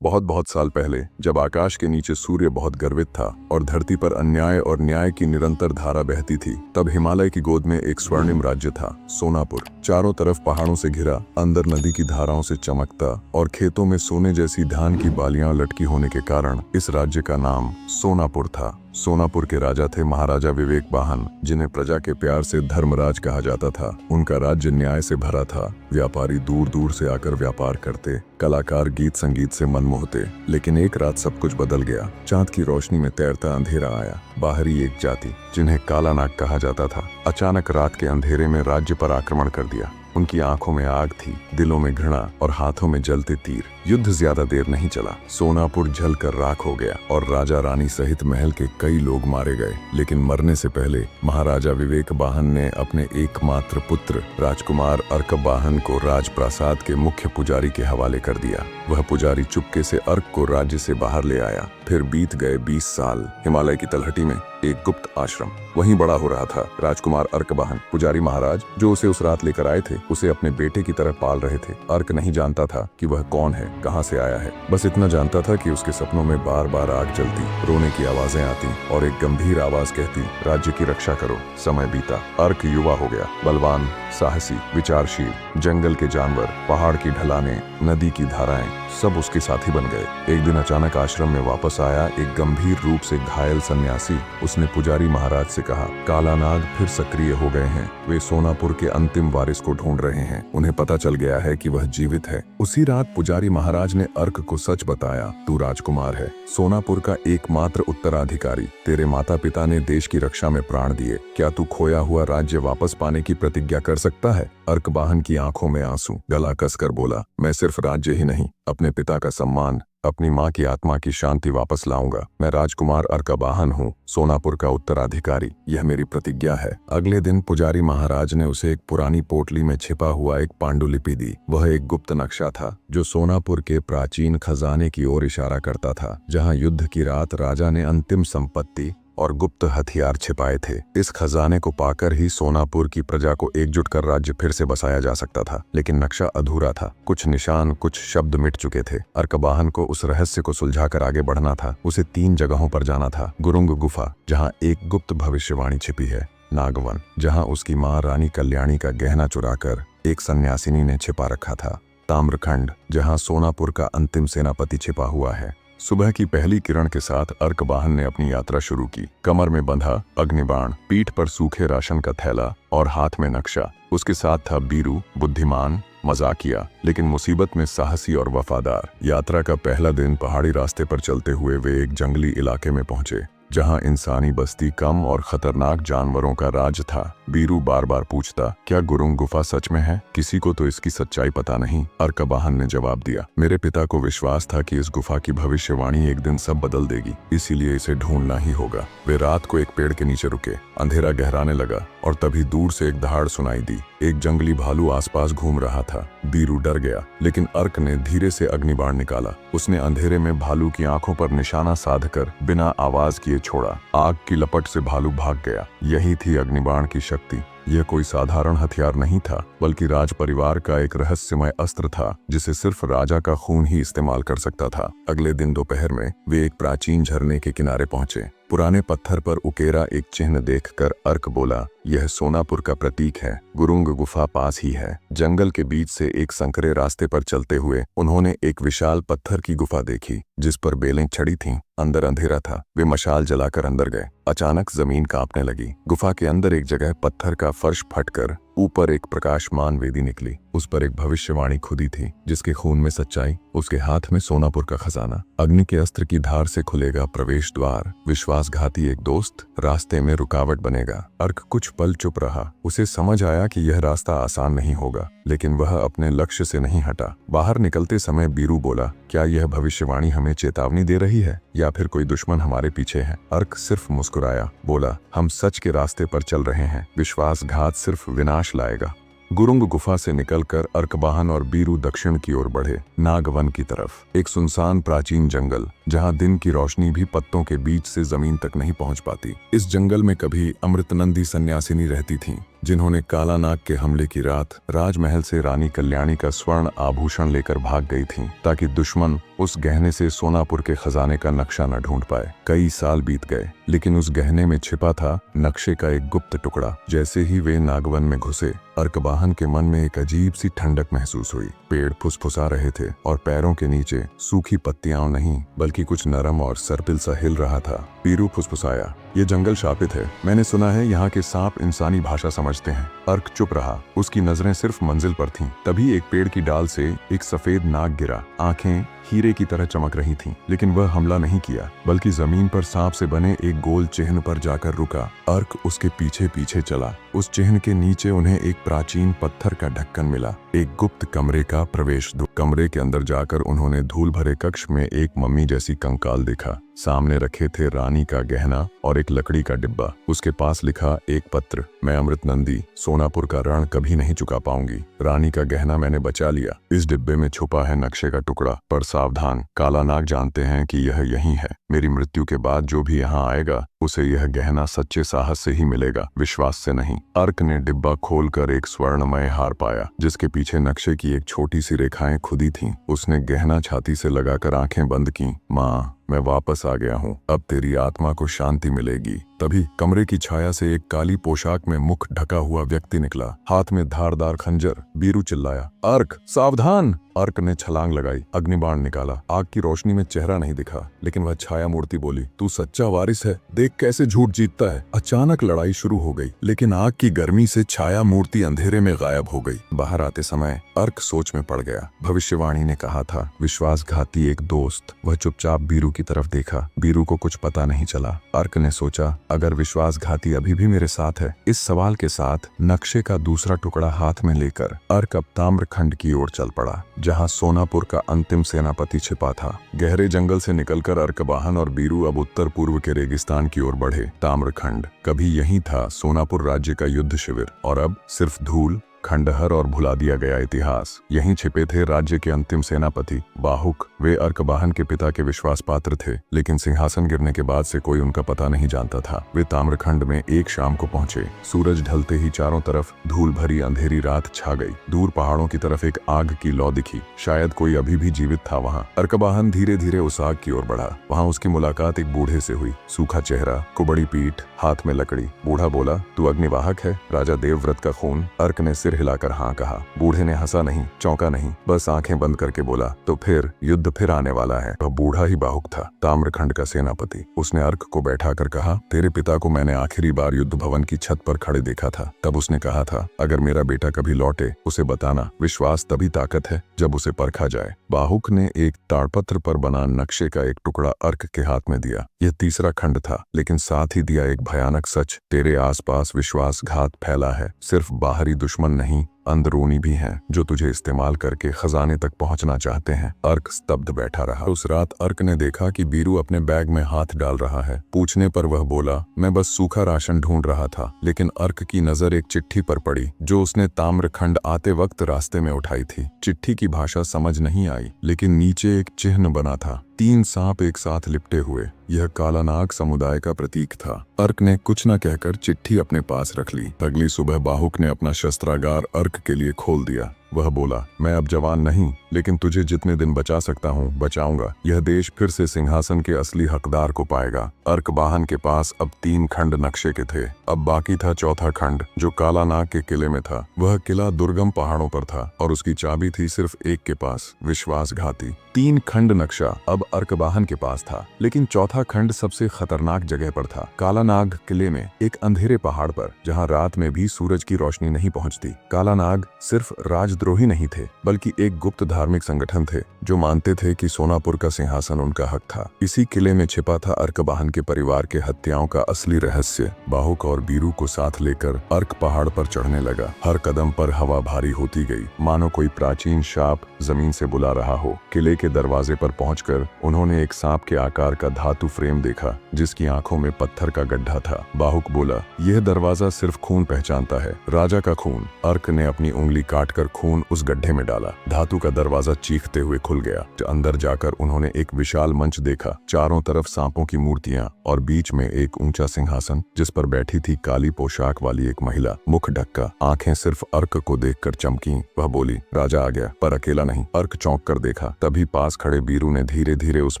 बहुत बहुत साल पहले, जब आकाश के नीचे सूर्य बहुत गर्वित था और धरती पर अन्याय और न्याय की निरंतर धारा बहती थी, तब हिमालय की गोद में एक स्वर्णिम राज्य था, सोनापुर। चारों तरफ पहाड़ों से घिरा, अंदर नदी की धाराओं से चमकता और खेतों में सोने जैसी धान की बालियां लटकी होने के कारण इस राज्य का नाम सोनापुर था। सोनापुर के राजा थे महाराजा विवेक वाहन, जिन्हें प्रजा के प्यार से धर्मराज कहा जाता था। उनका राज्य न्याय से भरा था। व्यापारी दूर दूर से आकर व्यापार करते, कलाकार गीत संगीत से मन मोहते। लेकिन एक रात सब कुछ बदल गया। चांद की रोशनी में तैरता अंधेरा आया। बाहरी एक जाति, जिन्हें काला नाग कहा जाता था, अचानक रात के अंधेरे में राज्य पर आक्रमण कर दिया। उनकी आंखों में आग थी, दिलों में घृणा और हाथों में जलते तीर। युद्ध ज्यादा देर नहीं चला। सोनापुर जलकर राख हो गया और राजा रानी सहित महल के कई लोग मारे गए। लेकिन मरने से पहले महाराजा विवेक वाहन ने अपने एकमात्र पुत्र राजकुमार अर्क वाहन को राजप्रासाद के मुख्य पुजारी के हवाले कर दिया। वह पुजारी चुपके से अर्क को राज्य से बाहर ले आया। फिर बीत गए 20 साल। हिमालय की तलहटी में एक गुप्त आश्रम, वहीं बड़ा हो रहा था राजकुमार अर्क वाहन। पुजारी महाराज जो उसे उस रात लेकर आए थे, उसे अपने बेटे की तरह पाल रहे थे। अर्क नहीं जानता था कि वह कौन है, कहां से आया है। बस इतना जानता था कि उसके सपनों में बार बार आग जलती, रोने की आवाजें आती और एक गंभीर आवाज कहती, राज्य की रक्षा करो। समय बीता। अर्क युवा हो गया, बलवान, साहसी, विचारशील। जंगल के जानवर, पहाड़ की ढलानें, नदी की धाराएं, सब उसके साथी बन गए। एक दिन अचानक आश्रम में वापस आया एक गंभीर रूप से घायल सन्यासी। उसने पुजारी महाराज से कहा, काला नाग फिर सक्रिय हो गए हैं। वे सोनापुर के अंतिम वारिस को ढूंढ रहे हैं। उन्हें पता चल गया है कि वह जीवित है। उसी रात पुजारी महाराज ने अर्क को सच बताया, तू राजकुमार है, सोनापुर का एकमात्र उत्तराधिकारी। तेरे माता पिता ने देश की रक्षा में प्राण दिए। क्या तू खोया हुआ राज्य वापस पाने की प्रतिज्ञा कर सकता है? अर्क वाहन की आंखों में आंसू, गला कसकर बोला, मैं सिर्फ राज्य ही नहीं, अपने पिता का सम्मान, अपनी माँ की आत्मा की शांति वापस लाऊंगा। मैं राजकुमार अर्क वाहन हूँ, सोनापुर का उत्तराधिकारी। यह मेरी प्रतिज्ञा है। अगले दिन पुजारी महाराज ने उसे एक पुरानी पोटली में छिपा हुआ एक पांडुलिपि दी। वह एक गुप्त नक्शा था जो सोनापुर के प्राचीन खजाने की ओर इशारा करता था, जहाँ युद्ध की रात राजा ने अंतिम संपत्ति और गुप्त हथियार छिपाए थे। इस खजाने को पाकर ही सोनापुर की प्रजा को एकजुट कर राज्य फिर से बसाया जा सकता था। लेकिन नक्शा अधूरा था। कुछ निशान, कुछ शब्द मिट चुके थे। अर्क वाहन को उस रहस्य को सुलझाकर आगे बढ़ना था। उसे 3 जगहों पर जाना था। गुरुंग गुफा, जहाँ एक गुप्त भविष्यवाणी छिपी है। नागवन, जहाँ उसकी माँ रानी कल्याणी का गहना चुराकर एक सन्यासिनी ने छिपा रखा था। ताम्रखंड, जहाँ सोनापुर का अंतिम सेनापति छिपा हुआ है। सुबह की पहली किरण के साथ अर्क वाहन ने अपनी यात्रा शुरू की। कमर में बंधा अग्निबाण, पीठ पर सूखे राशन का थैला और हाथ में नक्शा। उसके साथ था बीरू, बुद्धिमान, मजाकिया, लेकिन मुसीबत में साहसी और वफादार। यात्रा का पहला दिन पहाड़ी रास्ते पर चलते हुए वे एक जंगली इलाके में पहुंचे, जहां इंसानी बस्ती कम और खतरनाक जानवरों का राज था। बीरू बार बार पूछता, क्या गुरुंग गुफा सच में है? किसी को तो इसकी सच्चाई पता नहीं। अर्क वाहन ने जवाब दिया, मेरे पिता को विश्वास था कि इस गुफा की भविष्यवाणी एक दिन सब बदल देगी, इसीलिए इसे ढूंढना ही होगा। वे रात को एक पेड़ के नीचे रुके। अंधेरा गहराने लगा और तभी दूर से एक दहाड़ सुनाई दी। एक जंगली भालू आसपास घूम रहा था। बीरू डर गया, लेकिन अर्क ने धीरे से अग्निबाण निकाला। उसने अंधेरे में भालू की आंखों पर निशाना साधकर बिना आवाज किए छोड़ा। आग की लपट से भालू भाग गया। यही थी अग्निबाण की शक्ति। यह कोई साधारण हथियार नहीं था, बल्कि राज परिवार का एक रहस्यमय अस्त्र था, जिसे सिर्फ राजा का खून ही इस्तेमाल कर सकता था। अगले दिन दोपहर में वे एक प्राचीन झरने के किनारे पहुंचे। पुराने पत्थर पर उकेरा एक चिन्ह देखकर अर्क बोला, यह सोनापुर का प्रतीक है। गुरुंग गुफा पास ही है। जंगल के बीच से एक संकरे रास्ते पर चलते हुए उन्होंने एक विशाल पत्थर की गुफा देखी, जिस पर बेलें चढ़ी थीं। अंदर अंधेरा था। वे मशाल जलाकर अंदर गए। अचानक जमीन कांपने लगी। गुफा के अंदर एक जगह पत्थर का फर्श फटकर ऊपर एक प्रकाशमान वेदी निकली। उस पर एक भविष्यवाणी खुदी थी, जिसके खून में सच्चाई, उसके हाथ में सोनापुर का खजाना। अग्नि के अस्त्र की धार से खुलेगा प्रवेश द्वार। विश्वासघाती एक दोस्त रास्ते में रुकावट बनेगा। अर्क कुछ पल चुप रहा। उसे समझ आया कि यह रास्ता आसान नहीं होगा, लेकिन वह अपने लक्ष्य से नहीं हटा। बाहर निकलते समय बीरू बोला, क्या यह भविष्यवाणी हमें चेतावनी दे रही है या फिर कोई दुश्मन हमारे पीछे है? अर्क सिर्फ मुस्कुराया, बोला, हम सच के रास्ते पर चल रहे हैं। विश्वासघात सिर्फ विनाश लाएगा। गुरुंग गुफा से निकलकर अर्क वाहन और बीरू दक्षिण की ओर बढ़े, नागवन की तरफ। एक सुनसान प्राचीन जंगल, जहां दिन की रोशनी भी पत्तों के बीच से जमीन तक नहीं पहुंच पाती। इस जंगल में कभी अमृतनंदी सन्यासिनी रहती थीं। जिन्होंने काला नाग के हमले की रात राजमहल से रानी कल्याणी का स्वर्ण आभूषण लेकर भाग गई थीं, ताकि दुश्मन उस गहने से सोनापुर के खजाने का नक्शा न ढूंढ पाए। कई साल बीत गए, लेकिन उस गहने में छिपा था नक्शे का एक गुप्त टुकड़ा। जैसे ही वे नागवन में घुसे, अर्कबाहन के मन में एक अजीब सी ठंडक महसूस हुई। पेड़ फुसफुसा रहे थे और पैरों के नीचे सूखी पत्तियां नहीं बल्कि कुछ नरम और सर्पिल सा हिल रहा था। पीरू फुसफुसाया, ये जंगल शापित है। मैंने सुना है यहाँ के सांप इंसानी भाषा समझते हैं। अर्क चुप रहा, उसकी नजरें सिर्फ मंजिल पर थीं। तभी एक पेड़ की डाल से एक सफेद नाग गिरा। आंखें हीरे की तरह चमक रही थीं, लेकिन वह हमला नहीं किया, बल्कि जमीन पर सांप से बने एक गोल चिन्ह पर जाकर रुका। अर्क उसके पीछे पीछे चला। उस चिन्ह के नीचे उन्हें एक प्राचीन पत्थर का ढक्कन मिला, एक गुप्त कमरे का प्रवेश द्वार। कमरे के अंदर जाकर उन्होंने धूल भरे कक्ष में एक मम्मी जैसी कंकाल देखा। सामने रखे थे रानी का गहना और एक लकड़ी का डिब्बा। उसके पास लिखा एक पत्र, मैं अमृत नंदी सोनापुर का ऋण कभी नहीं चुका पाऊंगी। रानी का गहना मैंने बचा लिया। इस डिब्बे में छुपा है नक्शे का टुकड़ा, पर सावधान, काला नाग जानते हैं कि यह यही है। मेरी मृत्यु के बाद जो भी यहाँ आएगा उसे यह गहना सच्चे साहस से ही मिलेगा, विश्वास से नहीं। अर्क ने डिब्बा खोलकर एक स्वर्णमय हार पाया, जिसके पीछे नक्शे की एक छोटी सी रेखाएं खुदी थीं। उसने गहना छाती से लगाकर आंखें बंद की। माँ, मैं वापस आ गया हूँ, अब तेरी आत्मा को शांति मिलेगी। तभी कमरे की छाया से एक काली पोशाक में मुख ढका हुआ व्यक्ति निकला, हाथ में धारदार खंजर। बीरू चिल्लाया, अर्क सावधान! अर्क ने छलांग लगाई, अग्निबाण निकाला। आग की रोशनी में चेहरा नहीं दिखा, लेकिन वह छाया मूर्ति बोली, तू सच्चा वारिस है, देख कैसे झूठ जीतता है। अचानक लड़ाई शुरू हो गई, लेकिन आग की गर्मी से छाया मूर्ति अंधेरे में गायब हो गई। बाहर आते समय अर्क सोच में पड़ गया। भविष्यवाणी ने कहा था, विश्वासघाती एक दोस्त। वह चुपचाप बीरू की तरफ देखा। बीरू को कुछ पता नहीं चला। अर्क ने सोचा, अगर विश्वासघाती अभी भी मेरे साथ है। इस सवाल के साथ नक्शे का दूसरा टुकड़ा हाथ में लेकर अर्क अब ताम्रखंड की ओर चल पड़ा, जहां सोनापुर का अंतिम सेनापति छिपा था। गहरे जंगल से निकलकर अर्कबाहन और बीरू अब उत्तर पूर्व के रेगिस्तान की ओर बढ़े। ताम्रखंड कभी यही था सोनापुर राज्य का युद्ध शिविर, और अब सिर्फ धूल, खंडहर और भुला दिया गया इतिहास। यहीं छिपे थे राज्य के अंतिम सेनापति बाहुक। वे अर्कबाहन के पिता के विश्वास पात्र थे, लेकिन सिंहासन गिरने के बाद से कोई उनका पता नहीं जानता था। वे ताम्रखंड में एक शाम को पहुंचे। सूरज ढलते ही चारों तरफ धूल भरी अंधेरी रात छा गई। दूर पहाड़ों की तरफ एक आग की लौ दिखी, शायद कोई अभी भी जीवित था वहाँ। अर्कबाहन धीरे धीरे उस आग की ओर बढ़ा। वहाँ उसकी मुलाकात एक बूढ़े से हुई। सूखा चेहरा, कुबड़ी पीठ, हाथ में लकड़ी। बूढ़ा बोला, तू अग्निवाहक है, राजा देवव्रत का खून? अर्क ने सिर हिलाकर हाँ कहा। बूढ़े ने हंसा नहीं, चौंका नहीं, बस आंखें बंद करके बोला, तो फिर युद्ध फिर आने वाला है। वह बूढ़ा ही बाहुक था, ताम्रखंड का सेनापति। उसने अर्क को बैठाकर कहा, तेरे पिता को मैंने आखिरी बार युद्ध भवन की छत पर खड़े देखा था। तब उसने कहा था, अगर मेरा बेटा कभी लौटे उसे बताना। विश्वास तभी ताकत है जब उसे परखा जाए। बाहुक ने एक ताड़पत्र पर बना नक्शे का एक टुकड़ा अर्क के हाथ में दिया। यह तीसरा खंड था, लेकिन साथ ही दिया एक भयानक सच, तेरे आसपास विश्वासघात फैला है। सिर्फ बाहरी दुश्मन नहीं, अंदरूनी भी हैं, जो तुझे इस्तेमाल करके खजाने तक पहुंचना चाहते हैं। अर्क स्तब्ध बैठा रहा। उस रात अर्क ने देखा कि बीरू अपने बैग में हाथ डाल रहा है। पूछने पर वह बोला, मैं बस सूखा राशन ढूंढ रहा था। लेकिन अर्क की नजर एक चिट्ठी पर पड़ी, जो उसने ताम्रखंड आते वक्त रास्ते में उठाई थी। चिट्ठी की भाषा समझ नहीं आई, लेकिन नीचे एक चिन्ह बना था, 3 सांप एक साथ लिपटे हुए। यह काला नाग समुदाय का प्रतीक था। अर्क ने कुछ न कहकर चिट्ठी अपने पास रख ली। अगली सुबह बाहुक ने अपना शस्त्रागार अर्क के लिए खोल दिया। वह बोला, मैं अब जवान नहीं, लेकिन तुझे जितने दिन बचा सकता हूँ बचाऊंगा। यह देश फिर से सिंहासन के असली हकदार को पाएगा। अर्कबाहन के पास अब 3 खंड नक्शे के थे। अब बाकी था चौथा खंड, जो काला नाग के किले में था। वह किला दुर्गम पहाड़ों पर था और उसकी चाबी थी सिर्फ एक के पास, विश्वासघाती। 3 खंड नक्शा अब अर्कबाहन के पास था, लेकिन चौथा खंड सबसे खतरनाक जगह पर था। काला नाग किले में एक अंधेरे पहाड़ पर, जहाँ रात में भी सूरज की रोशनी नहीं पहुँचती। काला नाग सिर्फ राजद्रोही नहीं थे, बल्कि एक गुप्त धार्मिक संगठन थे, जो मानते थे कि सोनापुर का सिंहासन उनका हक था। इसी किले में छिपा था अर्कबाहन के परिवार के हत्याओं का असली रहस्य। बाहुक और बीरू को साथ लेकर अर्क पहाड़ पर चढ़ने लगा। हर कदम पर हवा भारी होती गई, मानो कोई प्राचीन शाप जमीन से बुला रहा हो। किले के दरवाजे पर पहुंचकर उन्होंने एक सांप के आकार का धातु फ्रेम देखा, जिसकी आंखों में पत्थर का गड्ढा था। बाहुक बोला, यह दरवाजा सिर्फ खून पहचानता है, राजा का खून। अर्क ने अपनी उंगली काटकर खून खून उस गड्ढे में डाला। धातु का दरवाजा चीखते हुए खुल गया। अंदर जाकर उन्होंने एक विशाल मंच देखा, चारों तरफ सांपों की मूर्तियां और बीच में एक ऊंचा सिंहासन जिस पर बैठी थी काली पोशाक वाली एक महिला, मुख ढक्का, आंखें सिर्फ अर्क को देखकर चमकी। वह बोली, राजा आ गया, पर अकेला नहीं। अर्क चौंक कर देखा, तभी पास खड़े बीरू ने धीरे धीरे उस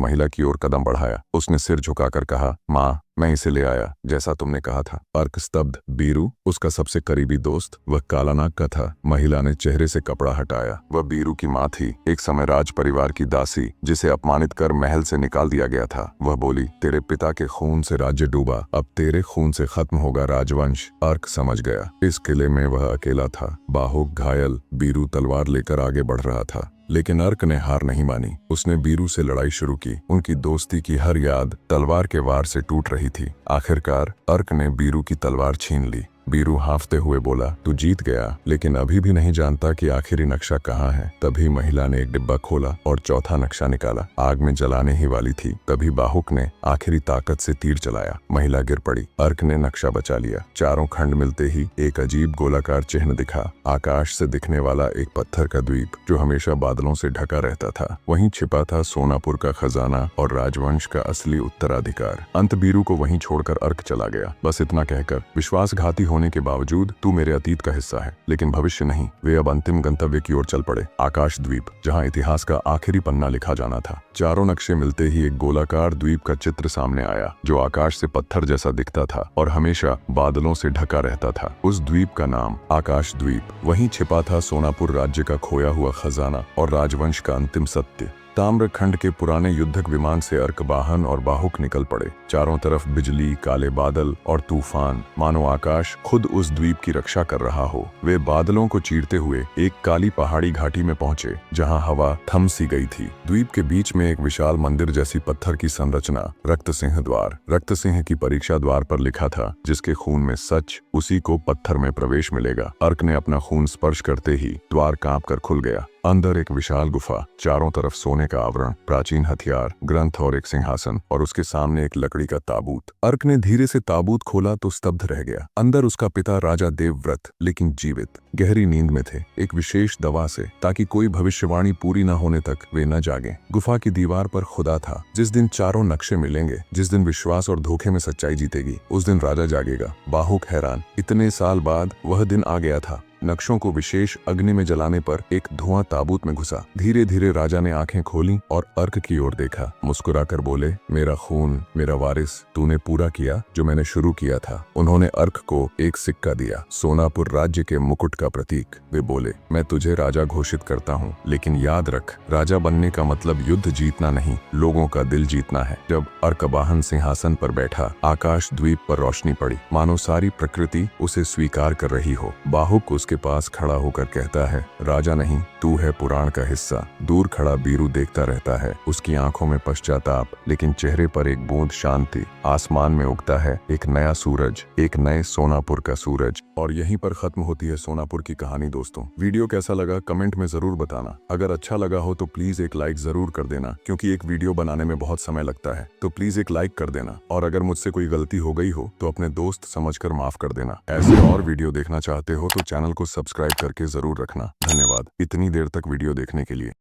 महिला की ओर कदम बढ़ाया। उसने सिर झुकाकर कहा, माँ, मैं इसे ले आया, जैसा तुमने कहा था। अर्क स्तब्ध। बीरू? उसका सबसे करीबी दोस्त? वह काला नाग का था। महिला ने चेहरे से कपड़ा हटाया। वह बीरू की माँ थी, एक समय राज परिवार की दासी, जिसे अपमानित कर महल से निकाल दिया गया था। वह बोली, तेरे पिता के खून से राज्य डूबा, अब तेरे खून से खत्म होगा राजवंश। अर्क समझ गया, इस किले में वह अकेला था। बाहुक घायल, बीरू तलवार लेकर आगे बढ़ रहा था, लेकिन अर्क ने हार नहीं मानी। उसने बीरू से लड़ाई शुरू की। उनकी दोस्ती की हर याद तलवार के वार से टूट रही थी। आखिरकार अर्क ने बीरू की तलवार छीन ली। बीरू हांफते हुए बोला, तू जीत गया, लेकिन अभी भी नहीं जानता कि आखिरी नक्शा कहाँ है। तभी महिला ने एक डिब्बा खोला और चौथा नक्शा निकाला। आग में जलाने ही वाली थी, तभी बाहुक ने आखिरी ताकत से तीर चलाया। महिला गिर पड़ी। अर्क ने नक्शा बचा लिया। चारों खंड मिलते ही एक अजीब गोलाकार चिन्ह दिखा। आकाश से दिखने वाला एक पत्थर का द्वीप जो हमेशा बादलों से ढका रहता था। वहीं छिपा था सोनापुर का खजाना और राजवंश का असली उत्तराधिकार। अंत बीरू को वहीं छोड़कर अर्क चला गया, बस इतना कहकर, विश्वासघाती होने के बावजूद तू मेरे अतीत का हिस्सा है, लेकिन भविष्य नहीं। वे अब अंतिम गंतव्य की ओर चल पड़े, आकाश द्वीप, जहां इतिहास का आखिरी पन्ना लिखा जाना था। चारों नक्शे मिलते ही एक गोलाकार द्वीप का चित्र सामने आया, जो आकाश से पत्थर जैसा दिखता था और हमेशा बादलों से ढका रहता था। उस द्वीप का नाम आकाश द्वीप। वहीं छिपा था सोनापुर राज्य का खोया हुआ खजाना और राजवंश का अंतिम सत्य। ताम्रखंड के पुराने युद्धक विमान से अर्क, बाहन और बाहुक निकल पड़े। चारों तरफ बिजली, काले बादल और तूफान, मानो आकाश खुद उस द्वीप की रक्षा कर रहा हो। वे बादलों को चीरते हुए एक काली पहाड़ी घाटी में पहुंचे, जहां हवा थम सी गई थी। द्वीप के बीच में एक विशाल मंदिर जैसी पत्थर की संरचना, रक्त सिंह द्वार। रक्त सिंह की परीक्षा द्वार पर लिखा था, जिसके खून में सच, उसी को पत्थर में प्रवेश मिलेगा। अर्क ने अपना खून स्पर्श करते ही द्वार कांप कर खुल गया। अंदर एक विशाल गुफा, चारों तरफ सोने का आवरण, प्राचीन हथियार, ग्रंथ और एक सिंहासन, और उसके सामने एक लकड़ी का ताबूत। अर्क ने धीरे से ताबूत खोला तो स्तब्ध रह गया। अंदर उसका पिता राजा देवव्रत, लेकिन जीवित, गहरी नींद में थे, एक विशेष दवा से, ताकि कोई भविष्यवाणी पूरी न होने तक वे न जागे। गुफा की दीवार पर खुदा था, जिस दिन चारों नक्शे मिलेंगे, जिस दिन विश्वास और धोखे में सच्चाई जीतेगी, उस दिन राजा जागेगा। बाहुक हैरान, इतने साल बाद वह दिन आ गया था। नक्शों को विशेष अग्नि में जलाने पर एक धुआं ताबूत में घुसा। धीरे धीरे राजा ने आंखें खोली और अर्क की ओर देखा। मुस्कुराकर बोले, मेरा खून, मेरा वारिस, तूने पूरा किया जो मैंने शुरू किया था। उन्होंने अर्क को एक सिक्का दिया, सोनापुर राज्य के मुकुट का प्रतीक। वे बोले, मैं तुझे राजा घोषित करता हूँ, लेकिन याद रख, राजा बनने का मतलब युद्ध जीतना नहीं, लोगों का दिल जीतना है। जब अर्कबाहन सिंहासन पर बैठा, आकाश द्वीप पर रोशनी पड़ी, मानो सारी प्रकृति उसे स्वीकार कर रही हो। बाहुक उसके पास खड़ा होकर कहता है, राजा नहीं, तू है पुराण का हिस्सा। दूर खड़ा बीरू देखता रहता है, उसकी आंखों में पश्चाताप, लेकिन चेहरे पर एक बूंद शांति। आसमान में उगता है एक नया सूरज, एक नए सोनापुर का सूरज। और यहीं पर खत्म होती है सोनापुर की कहानी। दोस्तों, वीडियो कैसा लगा कमेंट में जरूर बताना। अगर अच्छा लगा हो तो प्लीज एक लाइक जरूर कर देना, क्योंकि एक वीडियो बनाने में बहुत समय लगता है, तो प्लीज एक लाइक कर देना। और अगर मुझसे कोई गलती हो गई हो तो अपने दोस्त समझकर माफ कर देना। ऐसे और वीडियो देखना चाहते हो तो चैनल को सब्सक्राइब करके जरूर रखना। धन्यवाद इतनी देर तक वीडियो देखने के लिए।